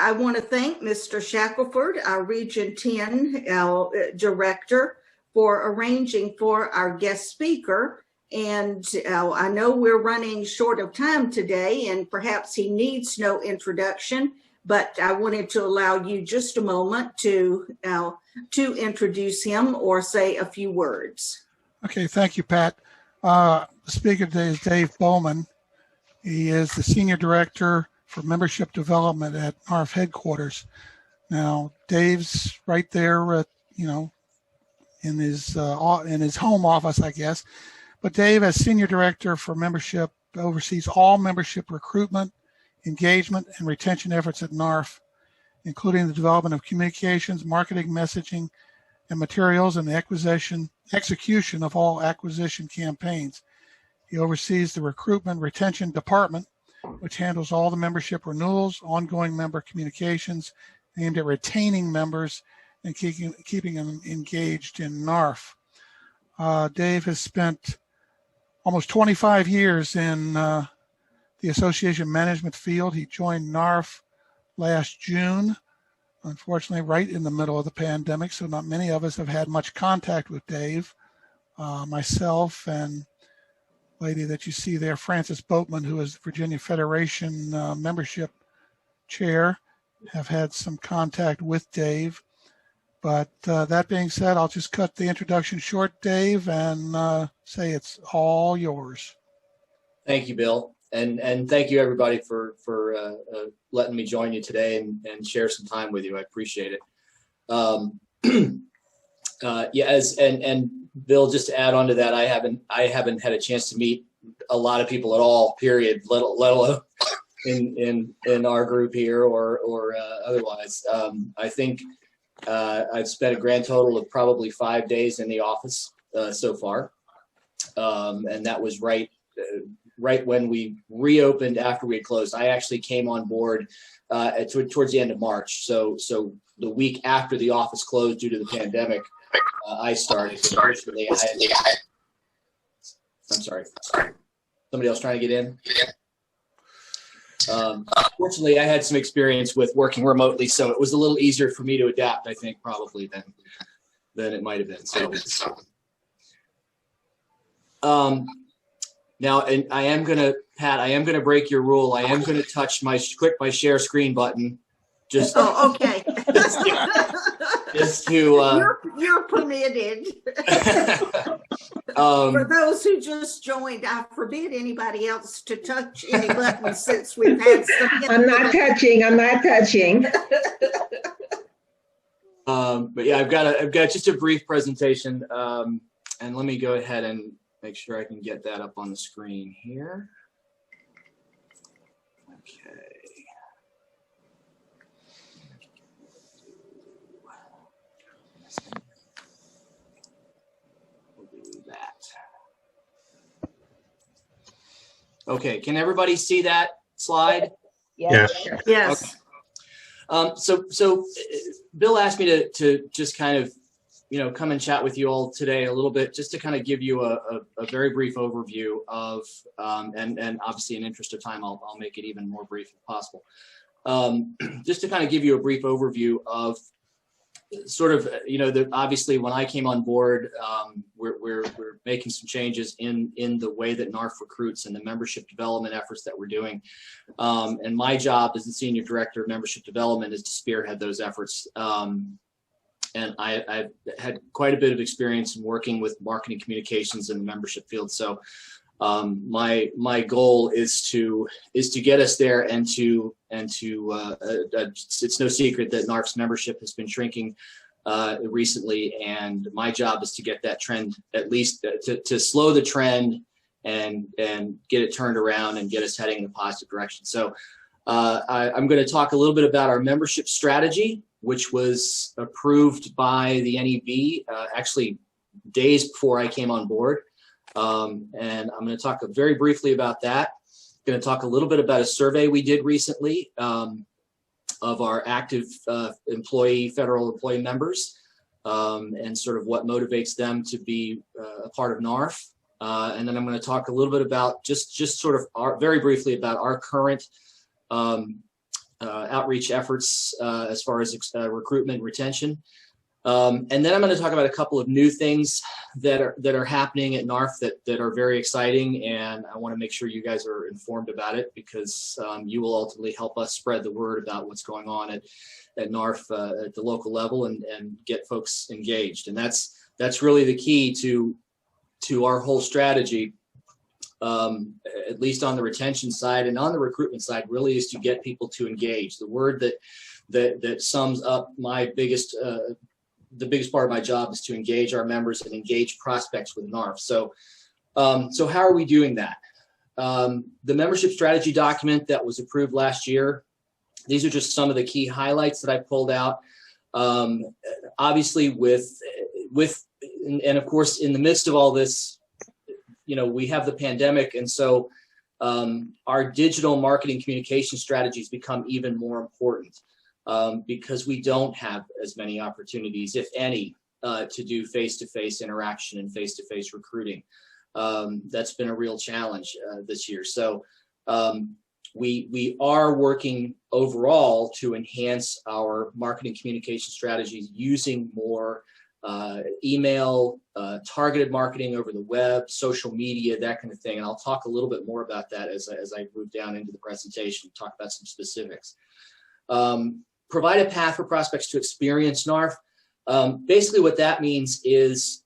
I want to thank Mr. Shackelford, our Region 10 director, for arranging for our guest speaker. And I know we're running short of time today, and perhaps he needs no introduction, but I wanted to allow you just a moment to introduce him or say a few words. Okay, thank you, Pat. The speaker today is Dave Bowman. He is the Senior Director for Membership Development at NARF headquarters. Now, Dave's right there, in his home office, I guess. But Dave, as Senior Director for Membership, oversees all membership recruitment, engagement, and retention efforts at NARF, including the development of communications, marketing, messaging, and materials, and the execution of all acquisition campaigns. He oversees the recruitment retention department, which handles all the membership renewals, ongoing member communications aimed at retaining members and keeping them engaged in NARF. Dave has spent almost 25 years in the association management field. He joined NARF last June, unfortunately right in the middle of the pandemic, so not many of us have had much contact with Dave. Myself and lady that you see there, Frances Bowman, who is the Virginia Federation membership chair, have had some contact with Dave. But that being said, I'll just cut the introduction short, Dave, and say it's all yours. Thank you, Bill. And thank you, everybody, for letting me join you today and share some time with you. I appreciate it. And Bill, just to add on to that, I haven't had a chance to meet a lot of people at all, period, let alone in our group here or otherwise. I think I've spent a grand total of probably 5 days in the office so far, and that was right when we reopened after we had closed. I actually came on board towards the end of March, so the week after the office closed due to the pandemic. I started. Unfortunately, I'm sorry. Somebody else trying to get in? Fortunately, I had some experience with working remotely, so it was a little easier for me to adapt, I think, probably than it might have been. So, now, and I am gonna, Pat, I am gonna break your rule. I am gonna touch click my share screen button. Just okay. Just to you're permitted. For those who just joined, I forbid anybody else to touch any buttons since we've had some. I'm not touching. But yeah, I've got just a brief presentation, and let me go ahead and make sure I can get that up on the screen here. Okay. Okay, can everybody see that slide? Yes. Yes. Okay. So Bill asked me to just kind of, come and chat with you all today a little bit, just to kind of give you a very brief overview of, and obviously in interest of time, I'll make it even more brief if possible. Just to kind of give you a brief overview of sort of, obviously when I came on board, we're making some changes in the way that NARF recruits and the membership development efforts that we're doing. And my job as the Senior Director of Membership Development is to spearhead those efforts. And I've had quite a bit of experience in working with marketing communications in the membership field. So my goal is to get us there and to it's no secret that NARF's membership has been shrinking recently, and my job is to get that trend, at least to slow the trend and get it turned around and get us heading in a positive direction. So I'm going to talk a little bit about our membership strategy, which was approved by the NEB actually days before I came on board. And I'm going to talk very briefly about that. I'm going to talk a little bit about a survey we did recently of our active federal employee members, and sort of what motivates them to be a part of NARF. And then I'm going to talk a little bit about just sort of very briefly about our current outreach efforts as far as recruitment and retention. And then I'm going to talk about a couple of new things that are happening at NARF that are very exciting, and I want to make sure you guys are informed about it, because you will ultimately help us spread the word about what's going on at NARF at the local level and get folks engaged. And that's really the key to our whole strategy, at least on the retention side and on the recruitment side, really is to get people to engage. The word that sums up my the biggest part of my job is to engage our members and engage prospects with NARF. So how are we doing that? The membership strategy document that was approved last year, these are just some of the key highlights that I pulled out. Obviously and of course, in the midst of all this, we have the pandemic, and so our digital marketing communication strategies become even more important. Because we don't have as many opportunities, if any, to do face-to-face interaction and face-to-face recruiting. That's been a real challenge this year. So we are working overall to enhance our marketing communication strategies using more email, targeted marketing over the web, social media, that kind of thing. And I'll talk a little bit more about that as I move down into the presentation, talk about some specifics. Provide a path for prospects to experience NARF. Basically what that means is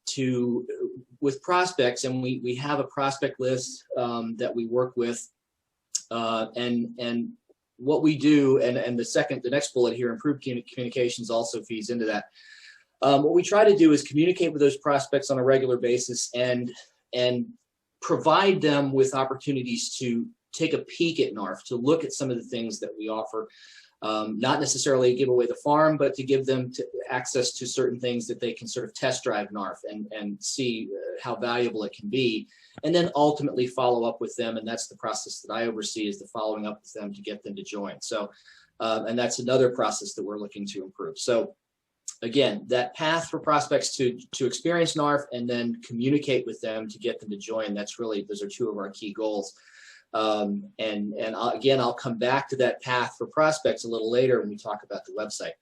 with prospects, and we have a prospect list that we work with, and what we do, and the next bullet here, improved communications, also feeds into that. What we try to do is communicate with those prospects on a regular basis and provide them with opportunities to take a peek at NARF, to look at some of the things that we offer. Not necessarily give away the farm, but to give them access to certain things that they can sort of test drive NARF and see how valuable it can be, and then ultimately follow up with them. And that's the process that I oversee, is the following up with them to get them to join. So, and that's another process that we're looking to improve. So again, that path for prospects to experience NARF and then communicate with them to get them to join, those are two of our key goals. Again, I'll come back to that path for prospects a little later when we talk about the website.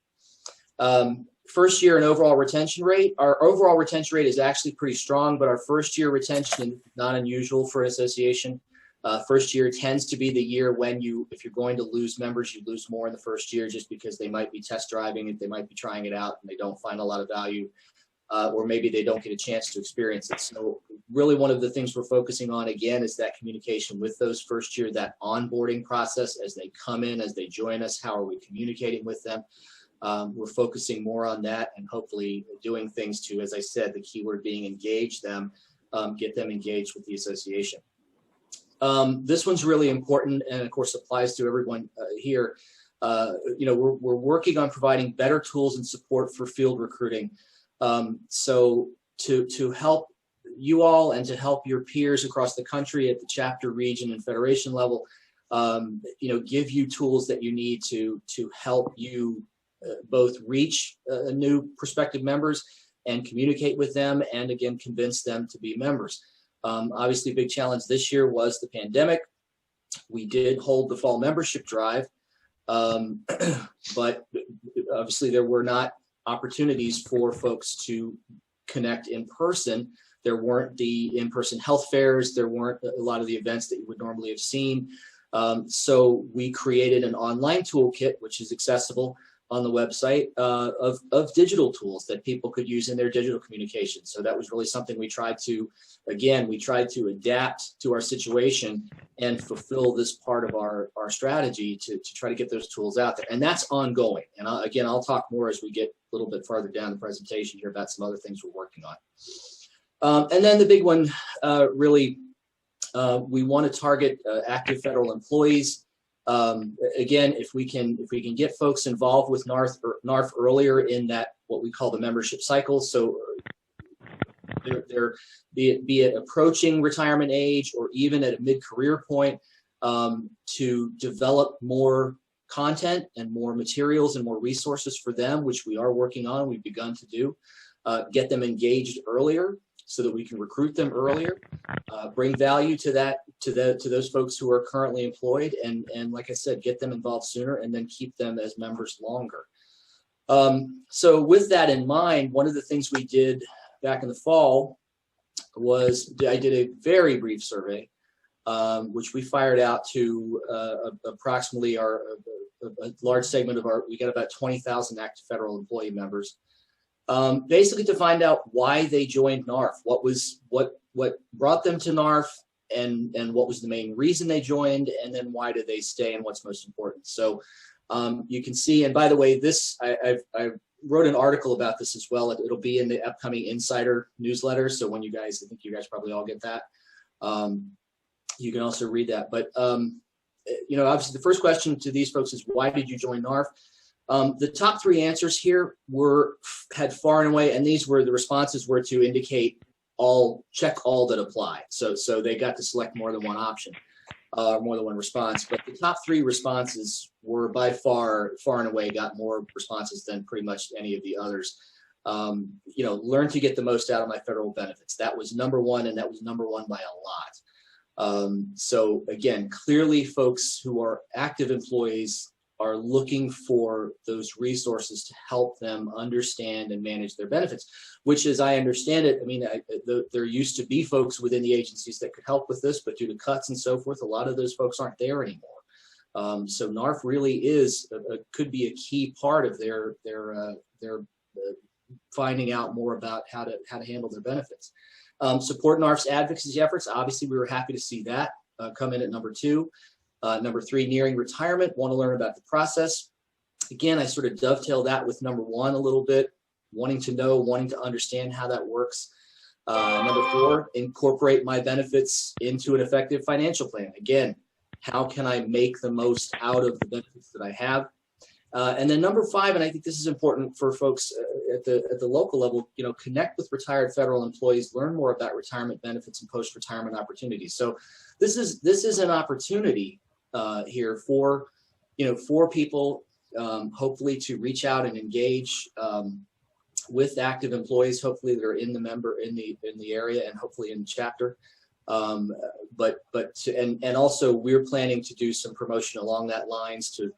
First year and overall retention rate. Our overall retention rate is actually pretty strong, but our first year retention is not unusual for an association. First year tends to be the year when if you're going to lose members, you lose more in the first year, just because they might be test driving it, they might be trying it out and they don't find a lot of value. Or maybe they don't get a chance to experience it. So really one of the things we're focusing on, again, is that communication with those first year, that onboarding process as they come in, as they join us. How are we communicating with them? We're focusing more on that and hopefully doing things to, as I said, the keyword being engage them, get them engaged with the association. This one's really important and of course applies to everyone here. We're working on providing better tools and support for field recruiting. So to help you all and to help your peers across the country at the chapter, region, and federation level, give you tools that you need to help you both reach new prospective members and communicate with them, and again, convince them to be members. Obviously, a big challenge this year was the pandemic. We did hold the fall membership drive, but obviously there were not opportunities for folks to connect in person. There weren't the in-person health fairs. There weren't a lot of the events that you would normally have seen. So we created an online toolkit, which is accessible on the website, of digital tools that people could use in their digital communication. So that was really something we tried to adapt to our situation and fulfill this part of our strategy to try to get those tools out there. And that's ongoing. And I'll talk more as we get a little bit farther down the presentation here about some other things we're working on. And then the big one, we want to target active federal employees. Again, if we can get folks involved with NARF earlier in that, what we call the membership cycle. So be it approaching retirement age or even at a mid-career point, to develop more content and more materials and more resources for them, which we are working on, we've begun to do, get them engaged earlier so that we can recruit them earlier, bring value to to those folks who are currently employed, and like I said, get them involved sooner and then keep them as members longer. So with that in mind, one of the things we did back in the fall was I did a very brief survey, which we fired out to approximately a large segment of we got about 20,000 active federal employee members, basically to find out why they joined NARF, what brought them to NARF, and what was the main reason they joined, and then why did they stay, and what's most important. So you can see, and by the way, this I wrote an article about this as well. It'll be in the upcoming Insider newsletter. So when I think you guys probably all get that. You can also read that. But obviously the first question to these folks is, why did you join NARF? The top three answers here had far and away, and the responses were to indicate check all that apply. So they got to select more than one option, more than one response. But the top three responses were by far and away got more responses than pretty much any of the others. Learn to get the most out of my federal benefits. That was number one, and that was number one by a lot. So again, clearly folks who are active employees are looking for those resources to help them understand and manage their benefits, which, as I understand it, I mean, there used to be folks within the agencies that could help with this, but due to cuts and so forth, a lot of those folks aren't there anymore. So NARF really could be a key part of their finding out more about how to handle their benefits. Support NARF's advocacy efforts. Obviously, we were happy to see that come in at number 2. Number 3, nearing retirement, want to learn about the process. Again, I sort of dovetail that with number 1 a little bit, wanting to understand how that works. Number 4, incorporate my benefits into an effective financial plan. Again, how can I make the most out of the benefits that I have? And then number 5, and I think this is important for folks at the local level, connect with retired federal employees, learn more about retirement benefits and post-retirement opportunities. So this is an opportunity here for people, hopefully to reach out and engage with active employees, hopefully that are in the area and hopefully in the chapter. And also we're planning to do some promotion along that lines to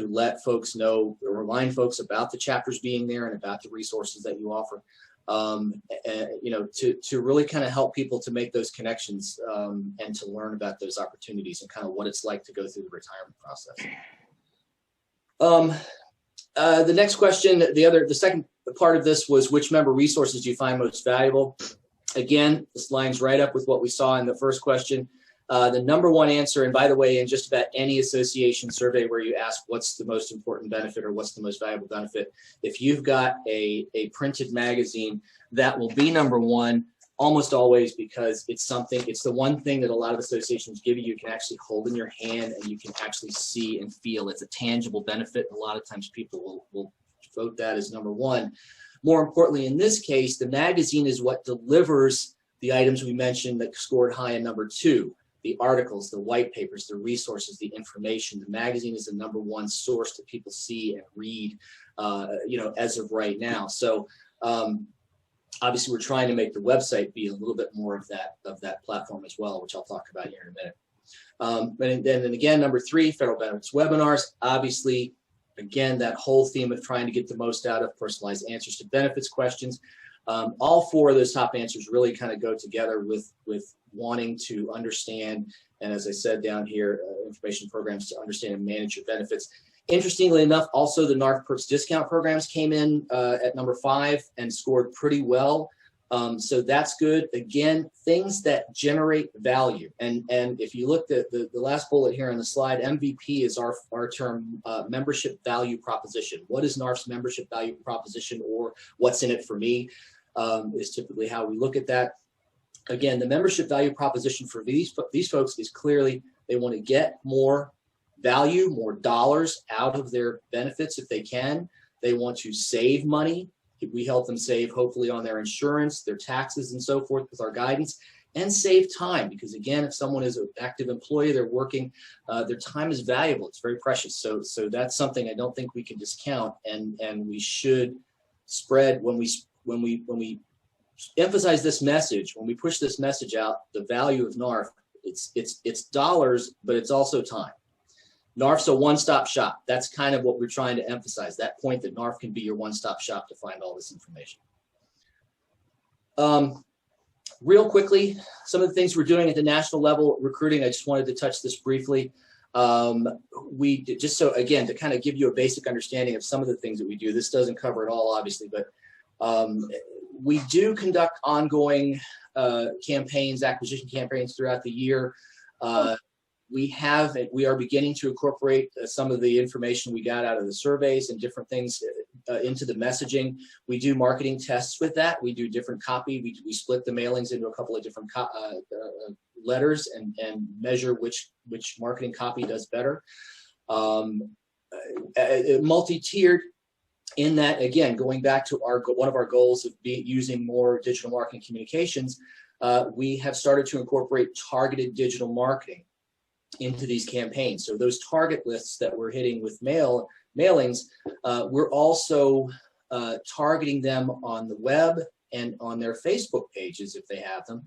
let folks know, remind folks about the chapters being there and about the resources that you offer, to really kind of help people to make those connections and to learn about those opportunities and kind of what it's like to go through the retirement process. The next question, the second part of this was, which member resources do you find most valuable? Again, this lines right up with what we saw in the first question. The number 1 answer, and by the way, in just about any association survey where you ask what's the most important benefit or what's the most valuable benefit, if you've got a printed magazine, that will be number 1 almost always, because it's the one thing that a lot of associations give you can actually hold in your hand and you can actually see and feel. It's a tangible benefit. A lot of times people will vote that as number 1. More importantly, in this case, the magazine is what delivers the items we mentioned that scored high in number 2. The articles, the white papers, the resources, the information. The magazine is the number 1 source that people see and read, as of right now. So obviously we're trying to make the website be a little bit more of that platform as well, which I'll talk about here in a minute. And again, number 3, federal benefits webinars. Obviously, again, that whole theme of trying to get the most out of personalized answers to benefits questions. All 4 of those top answers really kind of go together with wanting to understand, and as I said down here, information programs to understand and manage your benefits. Interestingly enough, also the NARF Perks discount programs came in at number 5 and scored pretty well. So that's good. Again, things that generate value. And if you looked at the last bullet here on the slide, MVP is our term, membership value proposition. What is NARF's membership value proposition, or what's in it for me, is typically how we look at that. Again, the membership value proposition for these folks is clearly they want to get more value, more dollars out of their benefits if they can. They want to save money. We help them save hopefully on their insurance, their taxes and so forth with our guidance, and save time, because again, if someone is an active employee, they're working, their time is valuable. It's very precious. So that's something I don't think we can discount, and we should spread when we emphasize this message, when we push this message out, the value of NARF, It's dollars, but it's also time. NARF's a one-stop shop. That's kind of what we're trying to emphasize, that point that NARF can be your one-stop shop to find all this information. Real quickly, some of the things we're doing at the national level recruiting, I just wanted to touch this briefly. We just so again to kind of give you a basic understanding of some of the things that we do. This doesn't cover it all, obviously, but we do conduct ongoing campaigns, acquisition campaigns throughout the year. We are beginning to incorporate some of the information we got out of the surveys and different things into the messaging. We do marketing tests with that. We do different copy. We split the mailings into a couple of different letters and measure which marketing copy does better. Multi-tiered in that, again, going back to one of our goals of using more digital marketing communications, we have started to incorporate targeted digital marketing into these campaigns. So those target lists that we're hitting with mailings, we're also targeting them on the web and on their Facebook pages if they have them,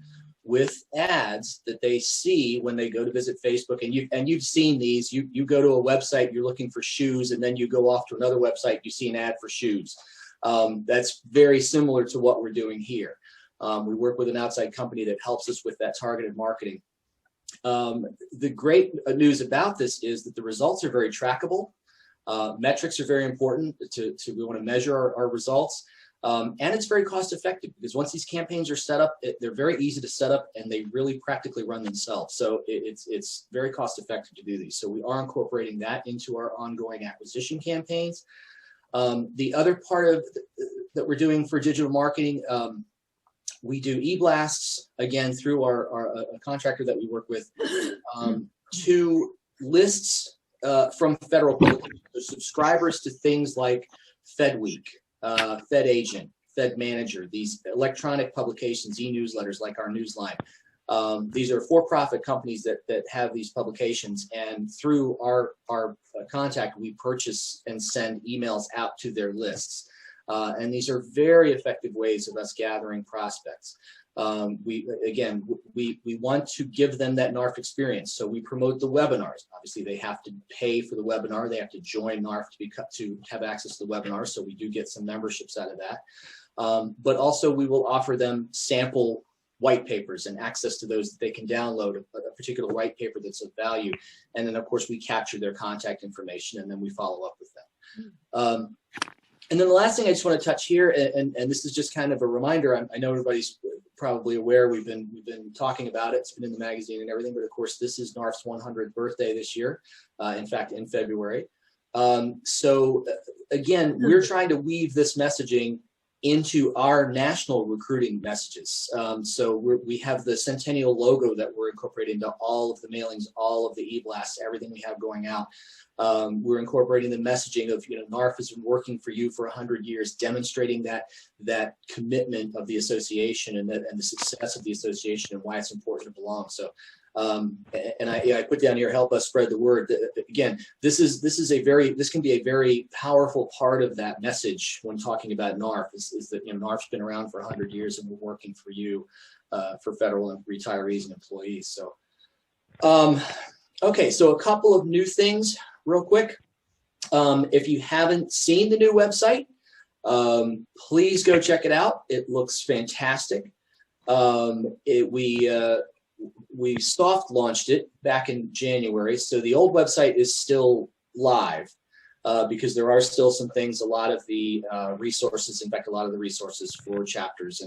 with ads that they see when they go to visit Facebook. And you've seen these. You go to a website, you're looking for shoes, and then you go off to another website, you see an ad for shoes. That's very similar to what we're doing here. We work with an outside company that helps us with that targeted marketing. The great news about this is that the results are very trackable. Metrics are very important we want to measure our results. And it's very cost effective because once these campaigns are set up, they're very easy to set up and they really practically run themselves. So it's very cost effective to do these. So we are incorporating that into our ongoing acquisition campaigns. The other part of that we're doing for digital marketing, we do e-blasts, again, through our contractor that we work with, to lists from federal publications, so subscribers to things like FedWeek, Fed Agent, Fed Manager, these electronic publications, e-newsletters like our Newsline. These are for-profit companies that have these publications, and through our contact, we purchase and send emails out to their lists. And these are very effective ways of us gathering prospects. We want to give them that NARF experience. So we promote the webinars. Obviously, they have to pay for the webinar. They have to join NARF to have access to the webinar. So we do get some memberships out of that. But also we will offer them sample white papers and access to those that they can download a particular white paper that's of value. And then, of course, we capture their contact information and then we follow up with them. And then the last thing I just want to touch here, and this is just kind of a reminder, I know everybody's probably aware, we've been talking about it, it's been in the magazine and everything, but of course this is NARF's 100th birthday this year, in fact in February. So again, we're trying to weave this messaging into our national recruiting messages. So we have the Centennial logo that we're incorporating into all of the mailings, all of the e-blasts, everything we have going out. We're incorporating the messaging of, NARF has been working for you for 100 years, demonstrating that commitment of the association and the success of the association and why it's important to belong. So, and I put down here, help us spread the word. Again, this can be a very powerful part of that message when talking about NARF is that, NARF's been around for 100 years and we're working for you, for federal retirees and employees. So, okay, so a couple of new things real quick. If you haven't seen the new website, please go check it out. It looks fantastic. We soft launched it back in January, so the old website is still live because there are still some things, a lot of the resources, in fact, a lot of the resources for chapters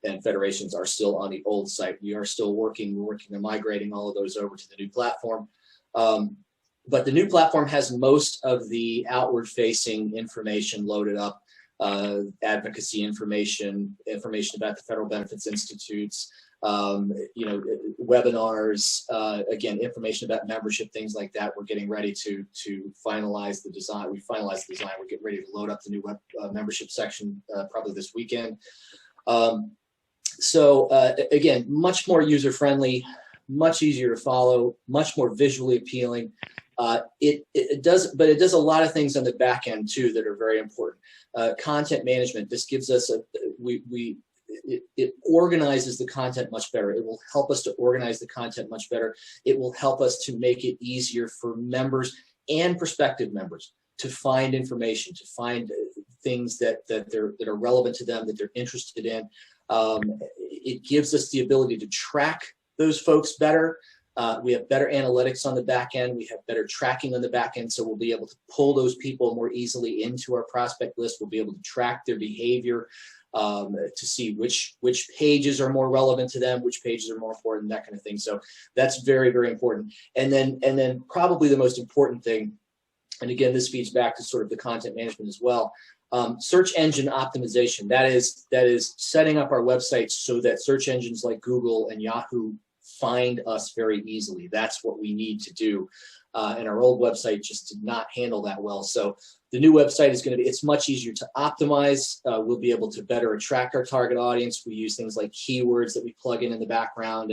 and federations are still on the old site. We are still working on migrating all of those over to the new platform. But the new platform has most of the outward-facing information loaded up, advocacy information about the Federal Benefits Institutes, webinars, again, information about membership, things like that. We're getting ready to finalize the design. We finalized the design. We're getting ready to load up the new membership section probably this weekend. Again, much more user-friendly, much easier to follow, much more visually appealing. It does a lot of things on the back end too that are very important. Content management. This gives us it organizes the content much better. It will help us to organize the content much better. It will help us to make it easier for members and prospective members to find information, to find things that are relevant to them, that they're interested in. It gives us the ability to track those folks better. We have better analytics on the back end. We have better tracking on the back end, so we'll be able to pull those people more easily into our prospect list. We'll be able to track their behavior to see which pages are more relevant to them, which pages are more important, that kind of thing. So that's very, very important. And then probably the most important thing, and again, this feeds back to sort of the content management as well. Search engine optimization. That is setting up our websites so that search engines like Google and Yahoo find us very easily. That's what we need to do. And our old website just did not handle that well. So the new website is going to be, it's much easier to optimize. We'll be able to better attract our target audience. We use things like keywords that we plug in the background,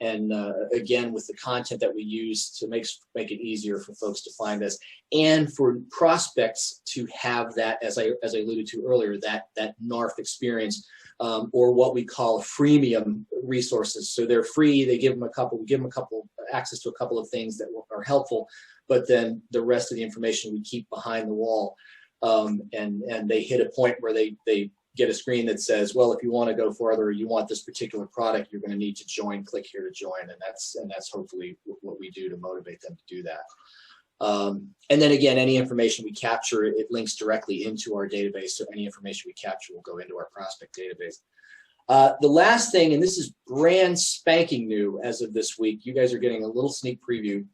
and again, with the content that we use to make it easier for folks to find us, and for prospects to have that, as I alluded to earlier, that NARF experience, or what we call freemium resources. So they're free. We give them access to a couple of things that are helpful, but then the rest of the information we keep behind the wall. And they hit a point where they get a screen that says, well, if you want to go further, you want this particular product, you're going to need to join, click here to join. And that's hopefully what we do to motivate them to do that. And then again, any information we capture, it links directly into our database. So any information we capture will go into our prospect database. The last thing, and this is brand spanking new as of this week, you guys are getting a little sneak preview.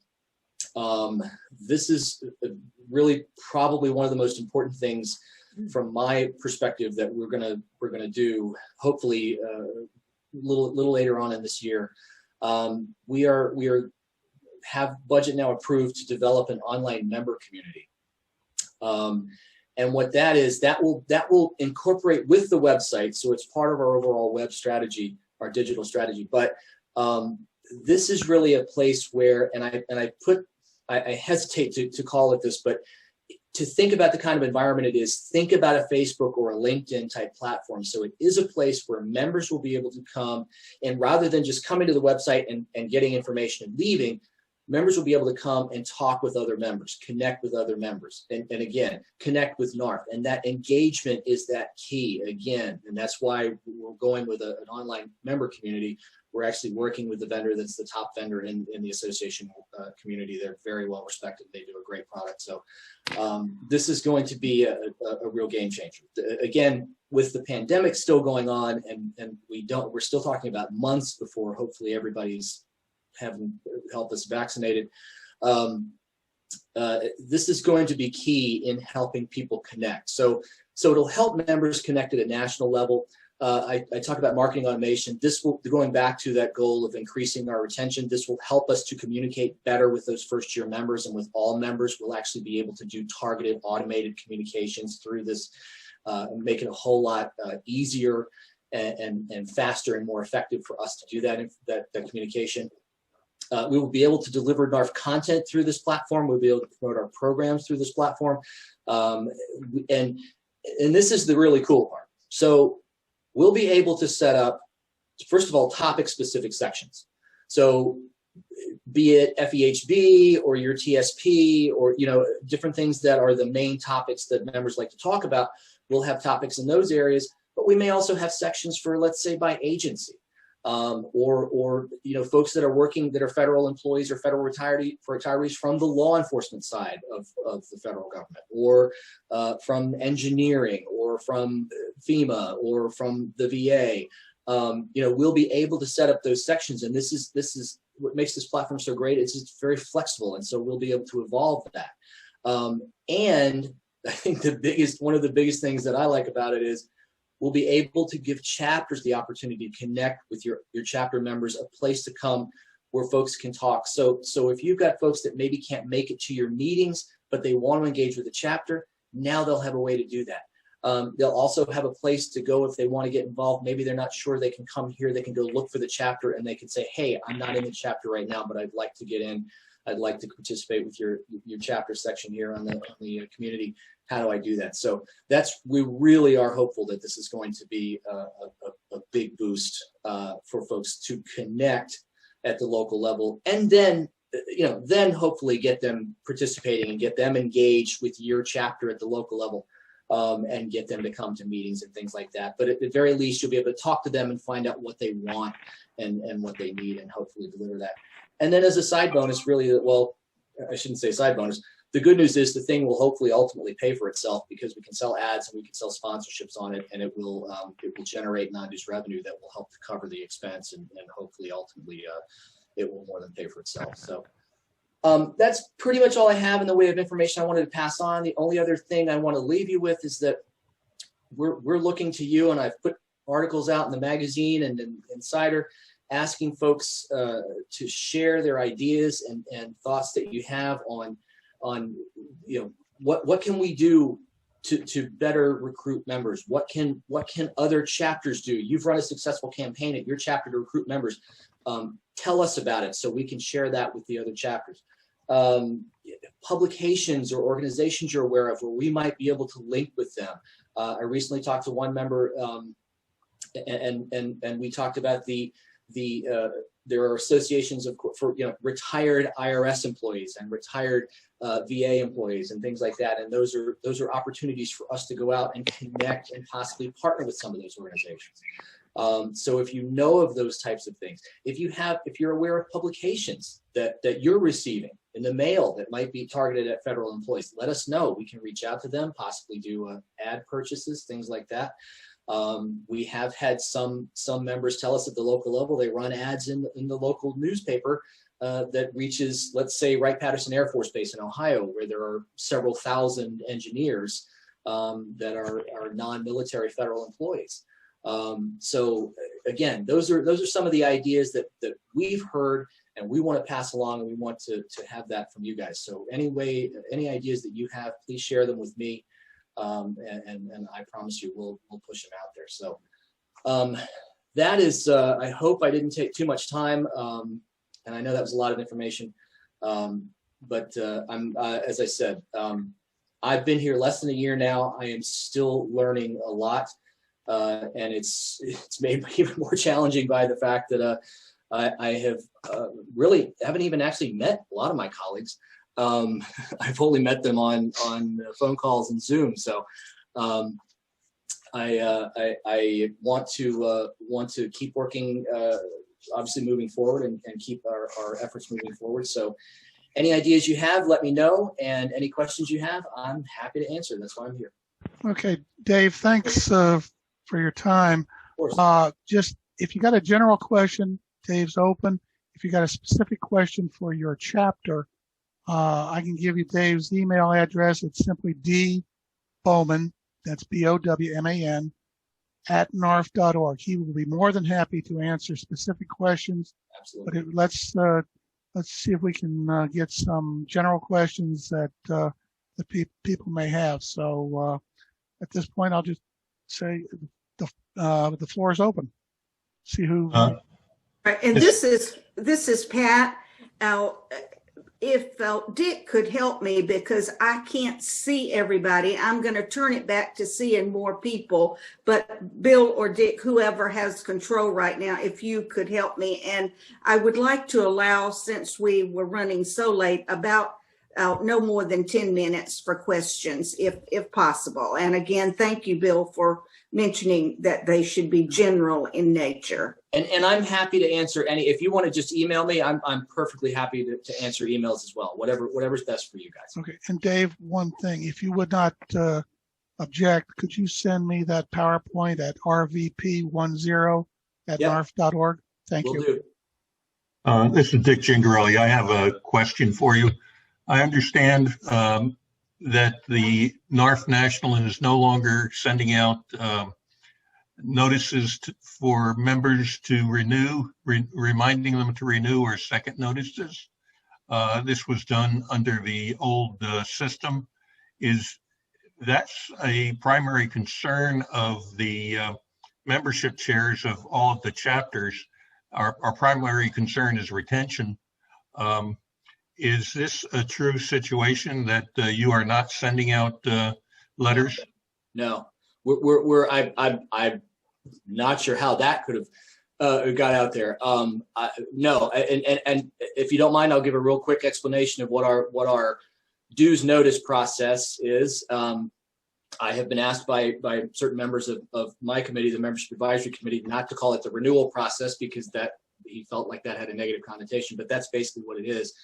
This is really probably one of the most important things from my perspective that we're gonna do, hopefully a little later on in this year. We have budget now approved to develop an online member community. And what that is, that will incorporate with the website, so it's part of our overall web strategy, our digital strategy. But this is really a place where, and I hesitate to call it this, but to think about the kind of environment it is, think about a Facebook or a LinkedIn type platform. So it is a place where members will be able to come, and rather than just coming to the website and getting information and leaving, members will be able to come and talk with other members, connect with other members, and again, connect with NARF. And that engagement is that key again. And that's why we're going with an online member community. We're actually working with the vendor that's the top vendor in the association community. They're very well respected. They do a great product. So this is going to be a real game changer. Again, with the pandemic still going on, and we're still talking about months before hopefully everybody's help us vaccinated. This is going to be key in helping people connect. So it'll help members connect at a national level. I talk about marketing automation. This will, going back to that goal of increasing our retention, this will help us to communicate better with those first year members, and with all members. We'll actually be able to do targeted automated communications through this, make it a whole lot easier and faster and more effective for us to do that communication. We will be able to deliver NARF content through this platform. We'll be able to promote our programs through this platform. And this is the really cool part. So we'll be able to set up, first of all, topic-specific sections. So be it FEHB or your TSP or different things that are the main topics that members like to talk about, we'll have topics in those areas. But we may also have sections for, let's say, by agency. Or folks that are working, that are federal employees or federal retirees from the law enforcement side of the federal government, or from engineering, or from FEMA, or from the VA. We'll be able to set up those sections, and this is what makes this platform so great. It's very flexible, and so we'll be able to evolve that. And I think one of the biggest things that I like about it is, we'll be able to give chapters the opportunity to connect with your chapter members, a place to come where folks can talk. So if you've got folks that maybe can't make it to your meetings, but they want to engage with the chapter, now they'll have a way to do that. They'll also have a place to go if they want to get involved. Maybe they're not sure they can come here. They can go look for the chapter and they can say, hey, I'm not in the chapter right now, but I'd like to get in. I'd like to participate with your chapter section here on the community. How do I do that? So we really are hopeful that this is going to be a big boost for folks to connect at the local level, and then hopefully get them participating and get them engaged with your chapter at the local level, and get them to come to meetings and things like that. But at the very least, you'll be able to talk to them and find out what they want and what they need, and hopefully deliver that. And then as a side bonus, really, well, I shouldn't say side bonus. The good news is the thing will hopefully ultimately pay for itself, because we can sell ads and we can sell sponsorships on it, and it will generate non-dues revenue that will help to cover the expense, and hopefully ultimately it will more than pay for itself. So that's pretty much all I have in the way of information I wanted to pass on. The only other thing I want to leave you with is that we're looking to you, and I've put articles out in the magazine and in Insider, asking folks to share their ideas and thoughts that you have on what can we do to better recruit members? What can other chapters do? You've run a successful campaign at your chapter to recruit members. Tell us about it so we can share that with the other chapters. Publications or organizations you're aware of where we might be able to link with them. I recently talked to one member, and we talked about there are associations for retired IRS employees and retired VA employees and things like that, and those are opportunities for us to go out and connect and possibly partner with some of those organizations. So if you know of those types of things, if you're aware of publications that you're receiving in the mail that might be targeted at federal employees, let us know. We can reach out to them, possibly do ad purchases, things like that. We have had some members tell us at the local level they run ads in the local newspaper that reaches, let's say, Wright-Patterson Air Force Base in Ohio, where there are several thousand engineers that are non-military federal employees. So again, those are some of the ideas that we've heard and we want to pass along, and we want to have that from you guys. So any ideas that you have, please share them with me. And I promise you we'll push them out there. So that is, I hope I didn't take too much time. And I know that was a lot of information. But I'm, as I said, I've been here less than a year now. I am still learning a lot. And it's made even more challenging by the fact that I have really haven't even actually met a lot of my colleagues. I've only met them on phone calls and Zoom. So I want to keep working, obviously moving forward and keep our efforts moving forward. So any ideas you have, let me know, and any questions you have, I'm happy to answer. That's why I'm here. Okay, Dave, thanks for your time. Of course. Just if you got a general question, Dave's open. If you got a specific question for your chapter, I can give you Dave's email address. It's simply dbowman, that's BOWMAN, @narf.org. He will be more than happy to answer specific questions. Absolutely. But let's see if we can get some general questions that people may have. So at this point, I'll just say the floor is open. See who. Right, and this is Pat. If Dick could help me, because I can't see everybody, I'm going to turn it back to seeing more people. But Bill or Dick, whoever has control right now, if you could help me. And I would like to allow, since we were running so late, about no more than 10 minutes for questions, if possible. And again, thank you, Bill, for mentioning that they should be general in nature. And I'm happy to answer any. If you want to just email me, I'm perfectly happy to answer emails as well. Whatever's best for you guys. Okay. And Dave, one thing, if you would not object, could you send me that PowerPoint at rvp10@narf.org? Thank you. Will do. This is Dick Gingarelli. I have a question for you. I understand that the NARF National is no longer sending out notices for members to renew, reminding them to renew, or second notices. This was done under the old system. that's a primary concern of the membership chairs of all of the chapters. Our primary concern is retention. Is this a true situation that you are not sending out letters? No, I'm not sure how that could have got out there. No, and if you don't mind, I'll give a real quick explanation of what our dues notice process is. I have been asked by certain members of my committee, the Membership Advisory Committee, not to call it the renewal process because that he felt like that had a negative connotation, but that's basically what it is.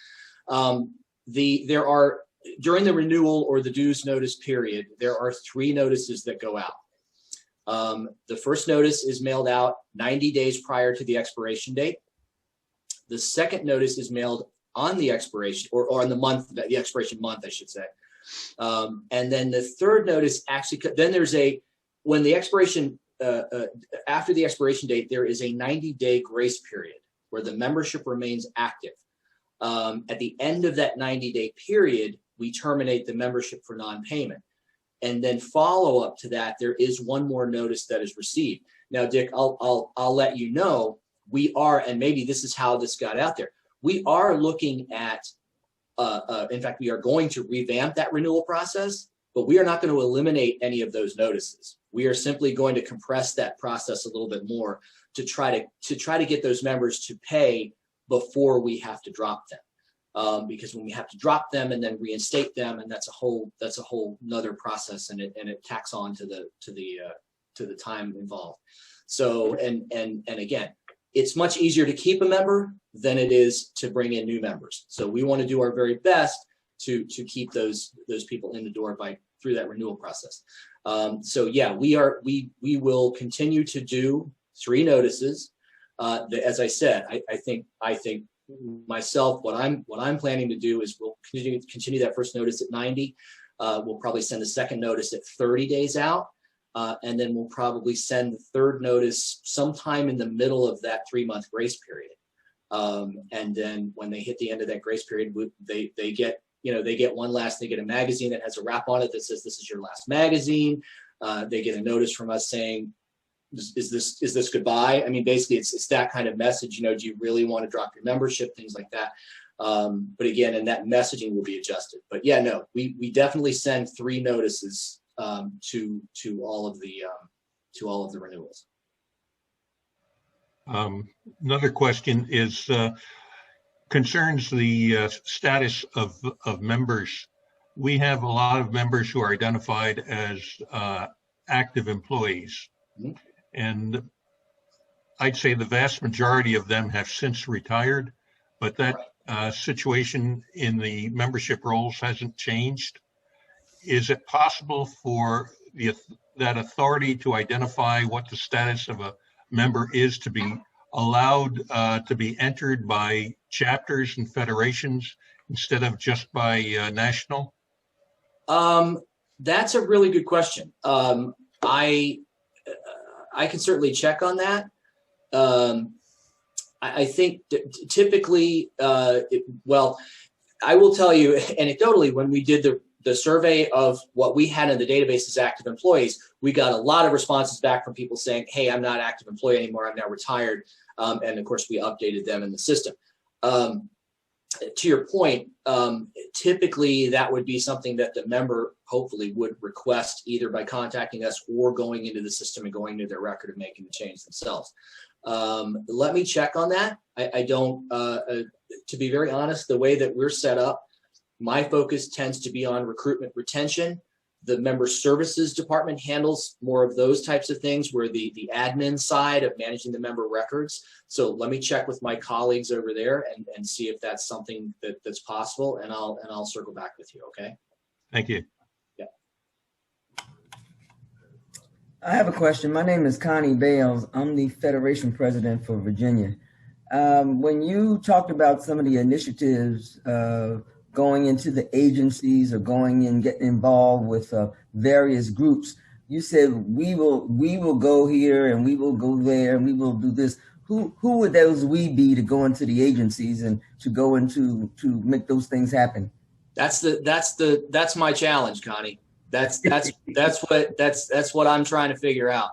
There are, during the renewal or the dues notice period, there are 3 notices that go out. The first notice is mailed out 90 days prior to the expiration date. The second notice is mailed on the expiration or on the expiration month, I should say. And then the third notice actually, then there's when the expiration, after the expiration date, there is a 90-day grace period where the membership remains active. At the end of that 90-day period, we terminate the membership for non-payment. And then follow up to that, there is one more notice that is received. Now, Dick, I'll let you know, we are, and maybe this is how this got out there, we are looking at, in fact, we are going to revamp that renewal process, but we are not going to eliminate any of those notices. We are simply going to compress that process a little bit more to try to get those members to pay before we have to drop them. Because when we have to drop them and then reinstate them, and that's a whole nother process, and it tacks on to the time involved. So and again, it's much easier to keep a member than it is to bring in new members. So we want to do our very best to keep those people in the door through that renewal process. So yeah, we will continue to do 3 notices. As I said, I think myself, what I'm planning to do is we'll continue that first notice at 90. We'll probably send the second notice at 30 days out. And then we'll probably send the third notice sometime in the middle of that 3-month grace period. And then when they hit the end of that grace period, they get a magazine that has a wrap on it that says this is your last magazine. They get a notice from us saying, is this goodbye? I mean, basically it's that kind of message, do you really want to drop your membership, things like that. But again, and that messaging will be adjusted. But yeah, no, we definitely send 3 notices to all of the renewals. Another question is concerns the status of members. We have a lot of members who are identified as active employees, mm-hmm. And I'd say the vast majority of them have since retired, but that situation in the membership rolls hasn't changed. Is it possible for that authority to identify what the status of a member is to be allowed to be entered by chapters and federations instead of just by national? That's a really good question. I can certainly check on that. I think typically, I will tell you anecdotally, when we did the survey of what we had in the database as active employees, we got a lot of responses back from people saying, hey, I'm not active employee anymore, I'm now retired. And of course, we updated them in the system. To your point, typically that would be something that the member hopefully would request either by contacting us or going into the system and going to their record and making the change themselves. Let me check on that. I don't, to be very honest, the way that we're set up, my focus tends to be on recruitment retention. The member services department handles more of those types of things, where the admin side of managing the member records. So let me check with my colleagues over there and see if that's something that's possible, and I'll circle back with you. Okay. Thank you. Yeah. I have a question. My name is Connie Bales. I'm the Federation President for Virginia. When you talked about some of the initiatives going into the agencies or going and getting involved with various groups, you said we will go here and we will go there and we will do this. Who would those we be to go into the agencies and to go into to make those things happen? That's my challenge, Connie. That's what I'm trying to figure out.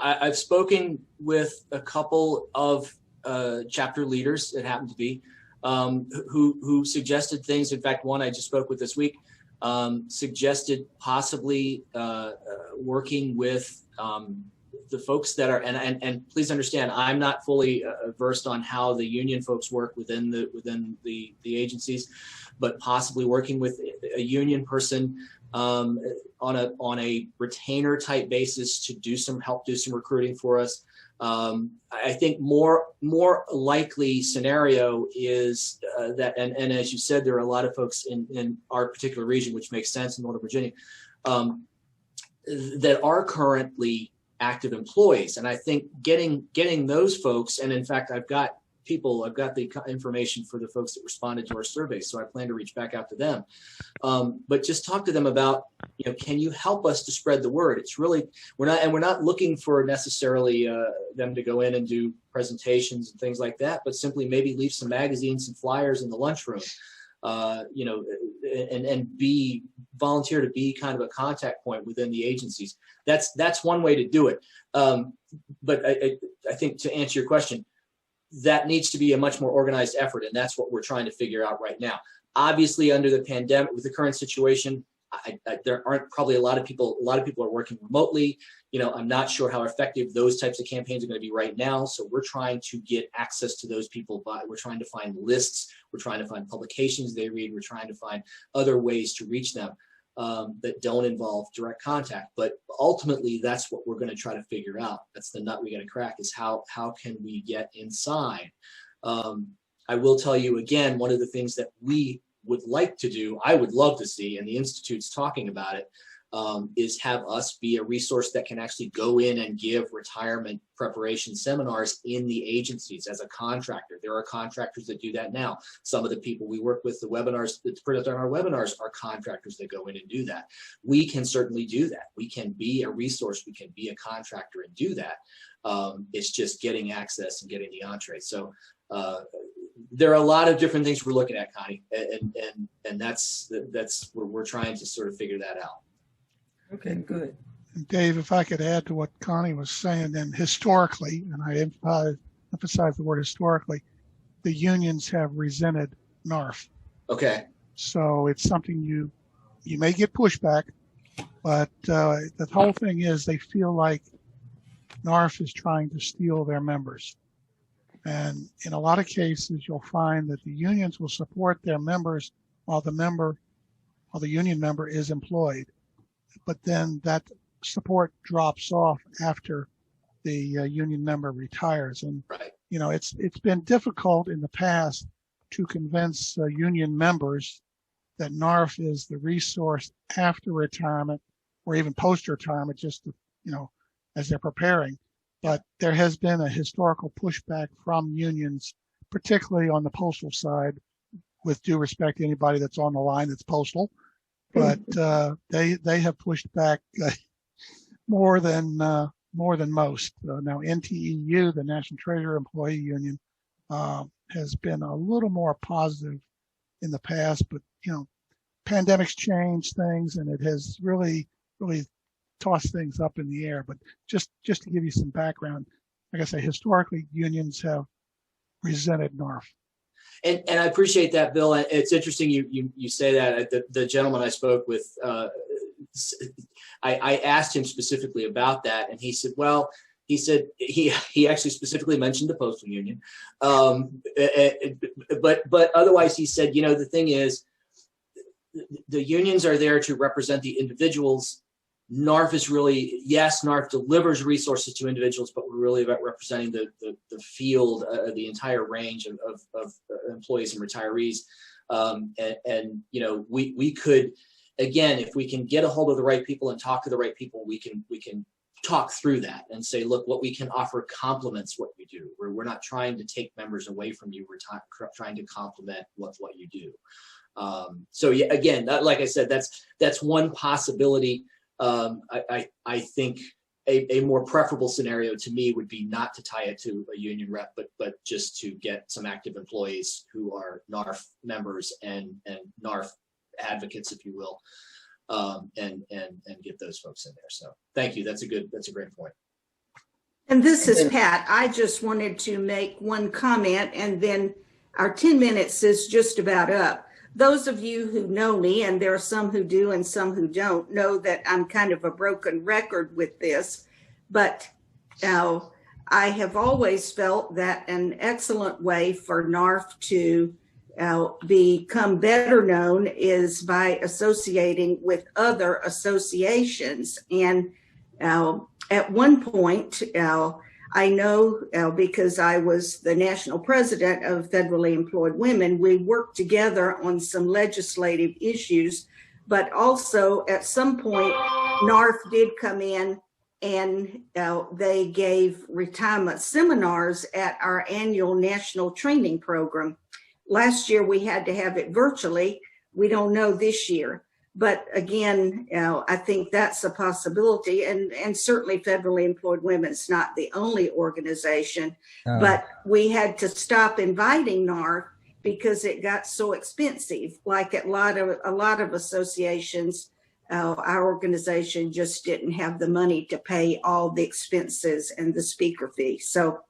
I've spoken with a couple of chapter leaders, it happened to be, who suggested things. In fact, one I just spoke with this week suggested possibly working with the folks that are, and please understand, I'm not fully versed on how the union folks work within the agencies, but possibly working with a union person on a retainer type basis to help do some recruiting for us. I think more likely scenario is that, and as you said, there are a lot of folks in our particular region, which makes sense in Northern Virginia, that are currently active employees. And I think getting those folks, and in fact, I've got the information for the folks that responded to our survey, so I plan to reach back out to them. But just talk to them about, can you help us to spread the word? It's really, we're not looking for necessarily them to go in and do presentations and things like that, but simply maybe leave some magazines and flyers in the lunchroom, and volunteer to be kind of a contact point within the agencies. That's one way to do it. But I think to answer your question, that needs to be a much more organized effort, and that's what we're trying to figure out right now. Obviously, under the pandemic, with the current situation, there aren't probably a lot of people are working remotely. I'm not sure how effective those types of campaigns are going to be right now. So we're trying to get access to those people, we're trying to find lists, we're trying to find publications they read, we're trying to find other ways to reach them that don't involve direct contact. But ultimately, that's what we're going to try to figure out. That's the nut we got to crack, is how can we get inside. I will tell you again, one of the things that we would like to do, I would love to see, and the Institute's talking about it, is have us be a resource that can actually go in and give retirement preparation seminars in the agencies as a contractor. There are contractors that do that now. Some of the people we work with, the webinars that put on our webinars, are contractors that go in and do that. We can certainly do that. We can be a resource. We can be a contractor and do that. It's just getting access and getting the entree. So there are a lot of different things we're looking at, Connie, and that's where we're trying to sort of figure that out. Okay, good. And Dave, if I could add to what Connie was saying, then historically, and I emphasize the word historically, the unions have resented NARF. Okay. So it's something you may get pushback, but the whole thing is they feel like NARF is trying to steal their members. And in a lot of cases, you'll find that the unions will support their members while the union member is employed. But then that support drops off after the union member retires. And, right. It's been difficult in the past to convince union members that NARF is the resource after retirement or even post-retirement, just to, as they're preparing. But there has been a historical pushback from unions, particularly on the postal side, with due respect to anybody that's on the line that's postal. But they have pushed back more than most. Now NTEU, the National Treasurer Employee Union, has been a little more positive in the past, but pandemics changed things, and it has really tossed things up in the air. But just to give you some background, like I say, historically unions have resented NARF. And I appreciate that, Bill. It's interesting you say that. The gentleman I spoke with, I asked him specifically about that, and he said, well, he actually specifically mentioned the postal union, but otherwise he said, the thing is, the unions are there to represent the individuals. NARF is really, yes, NARF delivers resources to individuals, but we're really about representing the field, the entire range of employees and retirees. We could, again, if we can get a hold of the right people and talk to the right people, we can talk through that and say, look, what we can offer complements what you do. We're not trying to take members away from you. We're trying to complement what you do. So yeah, again, like I said, that's one possibility. I think a more preferable scenario to me would be not to tie it to a union rep, but just to get some active employees who are NARF members and NARF advocates, if you will, and get those folks in there. So thank you. That's a great point. And this is Pat. I just wanted to make one comment, and then our 10 minutes is just about up. Those of you who know me, and there are some who do and some who don't, know that I'm kind of a broken record with this, but I have always felt that an excellent way for NARF to become better known is by associating with other associations. And at one point, I know because I was the national president of Federally Employed Women, we worked together on some legislative issues, but also at some point, NARF did come in and they gave retirement seminars at our annual national training program. Last year, we had to have it virtually. We don't know this year. But again, I think that's a possibility. And certainly Federally Employed Women is not the only organization. But we had to stop inviting NARF because it got so expensive. Like at a lot of associations, our organization just didn't have the money to pay all the expenses and the speaker fee. So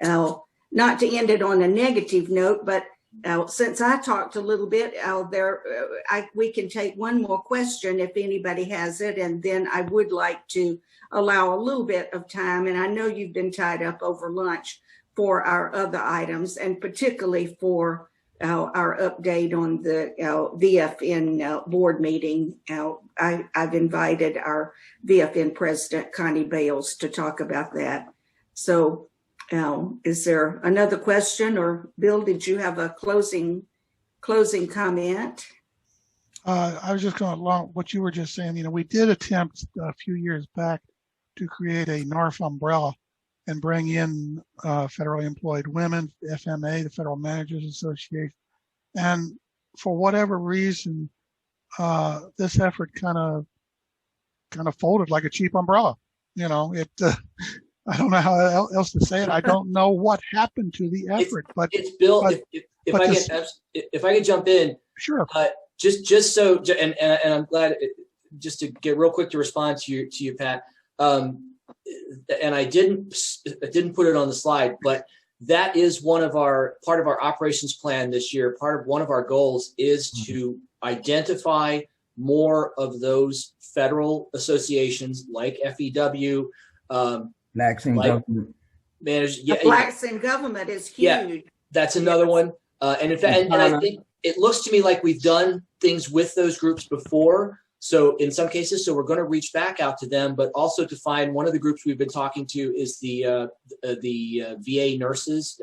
not to end it on a negative note, but since I talked a little bit we can take one more question if anybody has it, and then I would like to allow a little bit of time, and I know you've been tied up over lunch, for our other items, and particularly for our update on the VFN board meeting. I've invited our VFN president, Connie Bales, to talk about that. So is there another question, or Bill, did you have a closing comment? I was just going along what you were just saying. You know, we did attempt a few years back to create a NARF umbrella and bring in federally employed women, FMA, the Federal Managers Association. And for whatever reason, this effort kind of folded like a cheap umbrella. You know, I don't know how else to say it. I don't know what happened to the effort, but it's Bill. If I could jump in, sure. Just so, and I'm glad. Just to get real quick to respond to you, Pat. And I didn't put it on the slide, but that is part of our operations plan this year. One of our goals is to identify more of those federal associations like FEW. Blacks in government. Blacks in government is huge. Yeah, that's another one. And in fact, and I think it looks to me like we've done things with those groups before. So in some cases, we're going to reach back out to them, but also to find one of the groups we've been talking to is the VA Nurses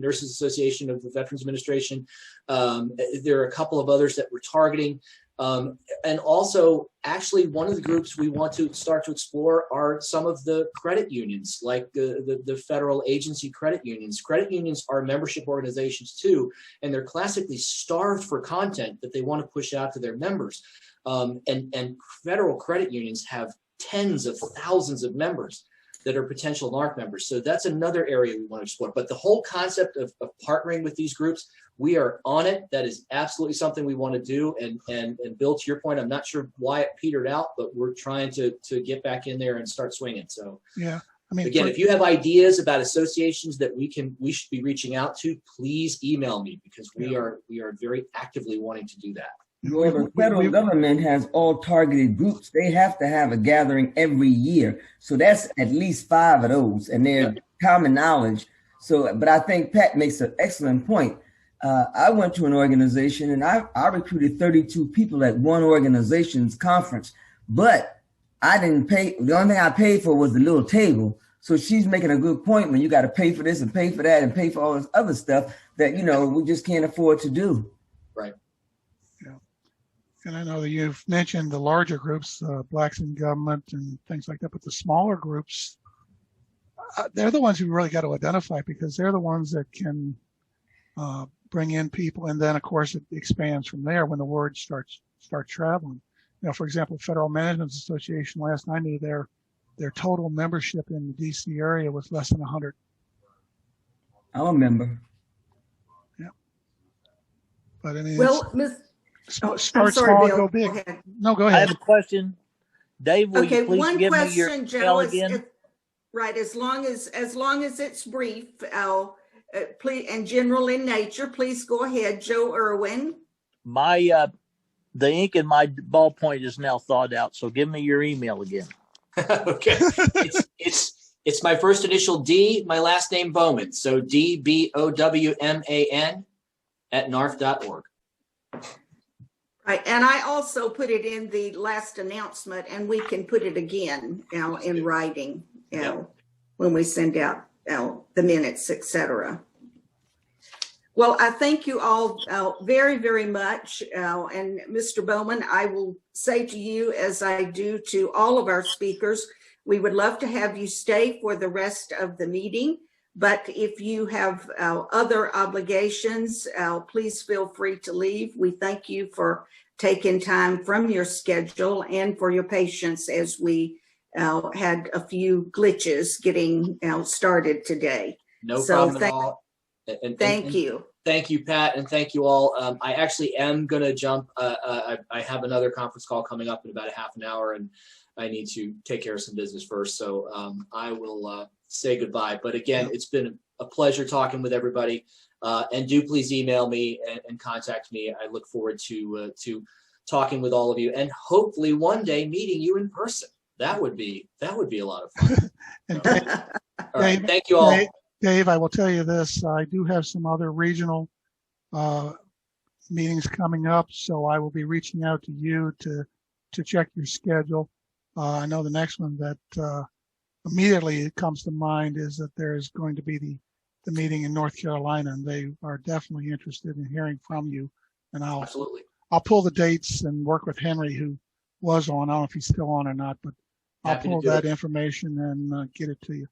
Association of the Veterans Administration. There are a couple of others that we're targeting. And also, actually, one of the groups we want to start to explore are some of the credit unions, like the federal agency credit unions. Credit unions are membership organizations too, and they're classically starved for content that they want to push out to their members. And federal credit unions have tens of thousands of members that are potential NARC members. So that's another area we want to explore. But the whole concept of partnering with these groups, we are on it. That is absolutely something we want to do. And Bill, to your point, I'm not sure why it petered out, but we're trying to get back in there and start swinging. So yeah, I mean, again, if you have ideas about associations that we should be reaching out to, please email me, because we are very actively wanting to do that. Well, the federal government has all targeted groups. They have to have a gathering every year. So that's at least 5 of those, and they're common knowledge. So, but I think Pat makes an excellent point. I went to an organization and I recruited 32 people at one organization's conference, but I didn't pay. The only thing I paid for was the little table. So she's making a good point when you got to pay for this and pay for that and pay for all this other stuff that, you know, we just can't afford to do. Right. And I know that you've mentioned the larger groups, Blacks in Government and things like that, but the smaller groups, they're the ones who really got to identify, because they're the ones that can bring in people. And then, of course, it expands from there when the word starts traveling. You know, for example, Federal Management Association, last I knew, their total membership in the DC area was less than 100. I remember. Yeah. But I mean, well, I'm Start sorry, small, Bill. go big. Go ahead. No, go I ahead. have a question. Dave, will Okay, you please one give me your question, Joe, email is again? right, as long as it's brief, please, and general in nature, please go ahead, Joe Irwin. My the ink in my ballpoint is now thawed out, so give me your email again. Okay. It's my first initial D, my last name Bowman. So DBOWMAN @narf.org. Right, and I also put it in the last announcement, and we can put it again, in writing, when we send out, the minutes, etc. Well, I thank you all very, very much. And Mr. Bowman, I will say to you, as I do to all of our speakers, we would love to have you stay for the rest of the meeting. But if you have other obligations, please feel free to leave. We thank you for taking time from your schedule and for your patience as we had a few glitches getting started today. No So problem at all. Thank you. Thank you, Pat, and thank you all. I actually am going to jump. I have another conference call coming up in about a half an hour, and I need to take care of some business first. So I will say goodbye. But again, it's been a pleasure talking with everybody. And do please email me and contact me. I look forward to talking with all of you, and hopefully one day meeting you in person. That would be a lot of fun. And All right, thank you all. Dave, I will tell you this, I do have some other regional meetings coming up, so I will be reaching out to you to check your schedule. I know the next one that immediately comes to mind is that there is going to be the meeting in North Carolina, and they are definitely interested in hearing from you. And Absolutely. I'll pull the dates and work with Henry, who was on. I don't know if he's still on or not, but I'll pull that information and get it to you.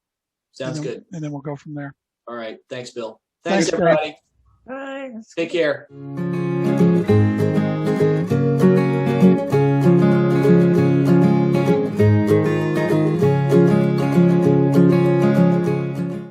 Sounds good. And then we'll go from there. All right. Thanks, Bill. Thanks Dave. everybody. Bye. Take care.